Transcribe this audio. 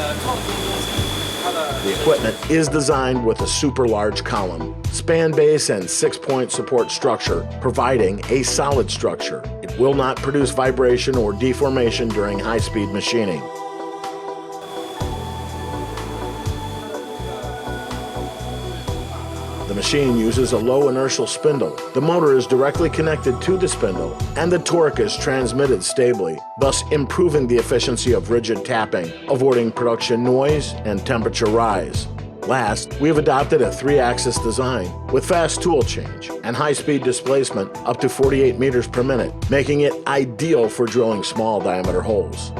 The equipment is designed with a super large column, span base, and 6-point support structure, providing a solid structure. It will not produce vibration or deformation during high-speed machining. The machine uses a low inertial spindle. The motor is directly connected to the spindle, and the torque is transmitted stably, thus improving the efficiency of rigid tapping, avoiding production noise and temperature rise. Last, we have adopted a 3-axis design with fast tool change and high-speed displacement up to 48 meters per minute, making it ideal for drilling small diameter holes.